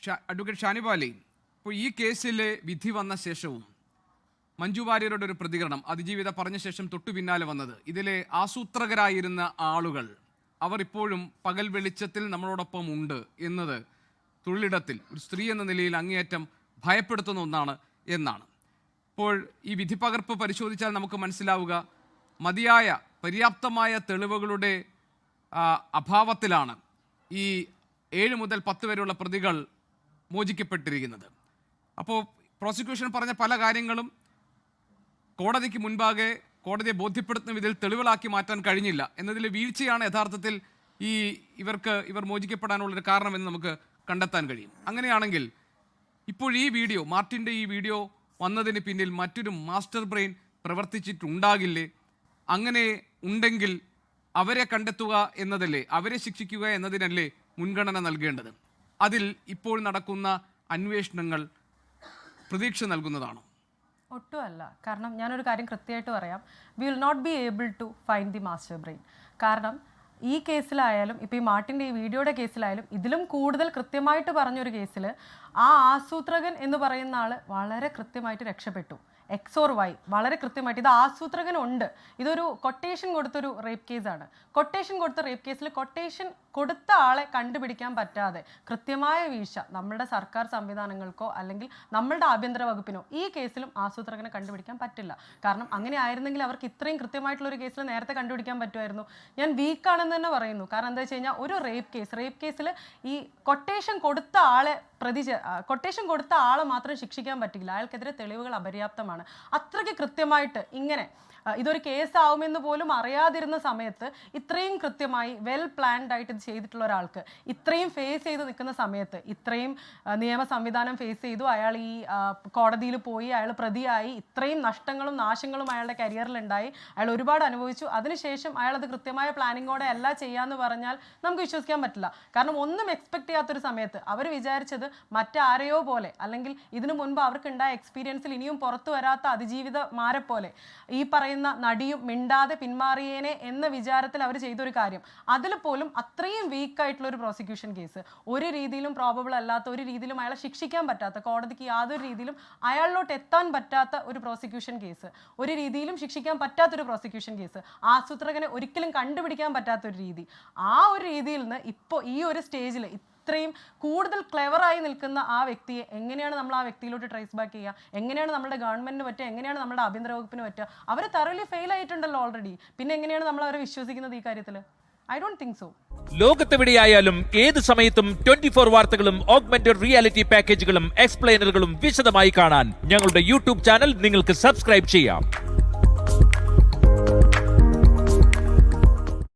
Advocate ഷാനിബാലി, ഇപ്പോൾ ഈ കേസിലെ വിധി വന്ന ശേഷവും മഞ്ജു വാര്യരുടെ ഒരു പ്രതികരണം അതിജീവിത പറഞ്ഞ ശേഷം തൊട്ടു പിന്നാലെ വന്നത്, ഇതിലെ ആസൂത്രകരായിരുന്ന ആളുകൾ അവർ ഇപ്പോഴും പകൽ വെളിച്ചത്തിൽ നമ്മളോടൊപ്പം ഉണ്ട് എന്നത് തൊഴിലിടത്തിൽ ഒരു സ്ത്രീ എന്ന നിലയിൽ അങ്ങേയറ്റം ഭയപ്പെടുത്തുന്ന ഒന്നാണ് എന്നാണ്. ഇപ്പോൾ ഈ വിധിപ്പകർപ്പ് പരിശോധിച്ചാൽ നമുക്ക് മനസ്സിലാവുക, മതിയായ പര്യാപ്തമായ തെളിവുകളുടെ അഭാവത്തിലാണ് ഈ 7 മുതൽ 10 വരെയുള്ള പ്രതികൾ മോചിക്കപ്പെട്ടിരിക്കുന്നത്. അപ്പോൾ പ്രോസിക്യൂഷൻ പറഞ്ഞ പല കാര്യങ്ങളും കോടതിക്ക് മുൻപാകെ കോടതിയെ ബോധ്യപ്പെടുത്തുന്ന വിധത്തിൽ തെളിവുകളാക്കി മാറ്റാൻ കഴിഞ്ഞില്ല എന്നതിൽ വീഴ്ചയാണ് യഥാർത്ഥത്തിൽ ഇവർ മോചിക്കപ്പെടാനുള്ളൊരു കാരണമെന്ന് നമുക്ക് കണ്ടെത്താൻ കഴിയും. അങ്ങനെയാണെങ്കിൽ ഇപ്പോൾ ഈ വീഡിയോ, മാർട്ടിൻ്റെ ഈ വീഡിയോ വന്നതിന് പിന്നിൽ മറ്റൊരു മാസ്റ്റർ ബ്രെയിൻ പ്രവർത്തിച്ചിട്ടുണ്ടാകില്ലേ? അങ്ങനെ ഉണ്ടെങ്കിൽ അവരെ കണ്ടെത്തുക എന്നതല്ലേ, അവരെ ശിക്ഷിക്കുക എന്നതിനല്ലേ മുൻഗണന നൽകേണ്ടത്? അതിൽ ഇപ്പോൾ നടക്കുന്ന അന്വേഷണങ്ങൾ പ്രതീക്ഷ നൽകുന്നതാണോ? ഒട്ടുമല്ല. കാരണം ഞാനൊരു കാര്യം കൃത്യമായിട്ട് പറയാം, we will not be able to find the master brain. കാരണം ഈ കേസിലായാലും ഇപ്പോൾ ഈ മാർട്ടിൻ്റെ ഈ വീഡിയോയുടെ കേസിലായാലും ഇതിലും കൂടുതൽ കൃത്യമായിട്ട് പറഞ്ഞൊരു കേസിൽ ആ ആസൂത്രകൻ എന്ന് പറയുന്ന ആൾ വളരെ കൃത്യമായിട്ട് രക്ഷപ്പെട്ടു. എക്സ് ഓർ വൈ വളരെ കൃത്യമായിട്ട് ഇത് ആസൂത്രകനുണ്ട്. ഇതൊരു കൊട്ടേഷൻ കൊടുത്തൊരു റേപ്പ് കേസാണ്. കൊട്ടേഷൻ കൊടുത്ത റേപ്പ് കേസിൽ കൊട്ടേഷൻ കൊടുത്ത ആളെ കണ്ടുപിടിക്കാൻ പറ്റാതെ കൃത്യമായ വീഴ്ച നമ്മുടെ സർക്കാർ സംവിധാനങ്ങൾക്കോ അല്ലെങ്കിൽ നമ്മളുടെ ആഭ്യന്തര വകുപ്പിനോ ഈ കേസിലും ആസൂത്രകനെ കണ്ടുപിടിക്കാൻ പറ്റില്ല. കാരണം അങ്ങനെ ആയിരുന്നെങ്കിൽ അവർക്ക് ഇത്രയും കൃത്യമായിട്ടുള്ളൊരു കേസിൽ നേരത്തെ കണ്ടുപിടിക്കാൻ പറ്റുമായിരുന്നു. ഞാൻ വീക്കാണെന്ന് തന്നെ പറയുന്നു. കാരണം എന്താ വെച്ച് കഴിഞ്ഞാൽ ഒരു റേപ്പ് കേസിൽ ഈ കൊട്ടേഷൻ കൊടുത്ത ആളെ കൊട്ടേഷൻ കൊടുത്ത ആളെ മാത്രം ശിക്ഷിക്കാൻ പറ്റില്ല. അയാൾക്കെതിരെ തെളിവുകൾ അപര്യാപ്തമാണ്. അത്രയ്ക്ക് കൃത്യമായിട്ട് ഇങ്ങനെ ഇതൊരു കേസാവുമെന്ന് പോലും അറിയാതിരുന്ന സമയത്ത് ഇത്രയും കൃത്യമായി വെൽ പ്ലാൻഡ് ആയിട്ട് ഇത് ചെയ്തിട്ടുള്ള ഒരാൾക്ക് ഇത്രയും ഫേസ് ചെയ്ത് നിൽക്കുന്ന സമയത്ത് ഇത്രയും നിയമ സംവിധാനം ഫേസ് ചെയ്തു, അയാൾ ഈ കോടതിയിൽ പോയി, അയാൾ പ്രതിയായി, ഇത്രയും നഷ്ടങ്ങളും നാശങ്ങളും അയാളുടെ കരിയറിലുണ്ടായി, അയാൾ ഒരുപാട് അനുഭവിച്ചു. അതിനുശേഷം അയാൾ അത് കൃത്യമായ പ്ലാനിങ്ങോടെ അല്ല ചെയ്യാന്ന് പറഞ്ഞാൽ നമുക്ക് വിശ്വസിക്കാൻ പറ്റില്ല. കാരണം ഒന്നും എക്സ്പെക്ട് ചെയ്യാത്തൊരു സമയത്ത് അവർ വിചാരിച്ചത് മറ്റാരെയോ പോലെ, അല്ലെങ്കിൽ ഇതിനു മുൻപ് അവർക്കുണ്ടായ എക്സ്പീരിയൻസിൽ ഇനിയും പുറത്തു വരാത്ത അതിജീവിതമാരെ പോലെ ഈ പറയുന്ന നടിയും മിണ്ടാതെ പിന്മാറിയേനെ എന്ന വിചാരത്തിൽ അവർ ചെയ്തൊരു കാര്യം, അതിൽ പോലും അത്രയും വീക്കായിട്ടുള്ള ഒരു പ്രോസിക്യൂഷൻ കേസ്, ഒരു രീതിയിലും പ്രോബബിൾ അല്ലാത്ത, ഒരു രീതിയിലും അയാളെ ശിക്ഷിക്കാൻ പറ്റാത്ത, കോടതിക്ക് യാതൊരു രീതിയിലും അയാളിലോട്ട് എത്താൻ പറ്റാത്ത ഒരു പ്രോസിക്യൂഷൻ കേസ്, ഒരു രീതിയിലും ശിക്ഷിക്കാൻ പറ്റാത്തൊരു പ്രോസിക്യൂഷൻ കേസ്, ആസൂത്രകനെ ഒരിക്കലും കണ്ടുപിടിക്കാൻ പറ്റാത്തൊരു രീതി, ആ ഒരു രീതിയിൽ നിന്ന് ഇപ്പോൾ ഈ ഒരു സ്റ്റേജിൽ ഇത്രയും കൂടുതൽ ക്ലെവറായി നിൽക്കുന്ന ആ വ്യക്തിയെ എങ്ങനെയാണ് നമ്മൾ ആ വ്യക്തിയിലോട്ട് ട്രേസ് ബാക്ക് ചെയ്യുക? എങ്ങനെയാണ് നമ്മുടെ ഗവൺമെന്റിന് പറ്റുക? എങ്ങനെയാണ് നമ്മുടെ ആഭ്യന്തര വകുപ്പിന് പറ്റുക? അവർ തറലി ഫെയിൽ ആയിട്ടുണ്ടല്ലോ ഓൾറെഡി. പിന്നെ എങ്ങനെയാണ് നമ്മൾ അവരെ വിശ്വസിക്കുന്നത് ഈ കാര്യത്തിൽ? I don't think so. ലോകത്തെവിടെയായാലും ഏത് സമയത്തും 24 വാർത്തകളും ഓഗ്മെന്റഡ് റിയാലിറ്റി പാക്കേജുകളും എക്സ്പ്ലെയിനറുകളും വിശദമായി കാണാൻ ഞങ്ങളുടെ യൂട്യൂബ് ചാനൽ നിങ്ങൾക്ക് സബ്സ്ക്രൈബ് ചെയ്യാം.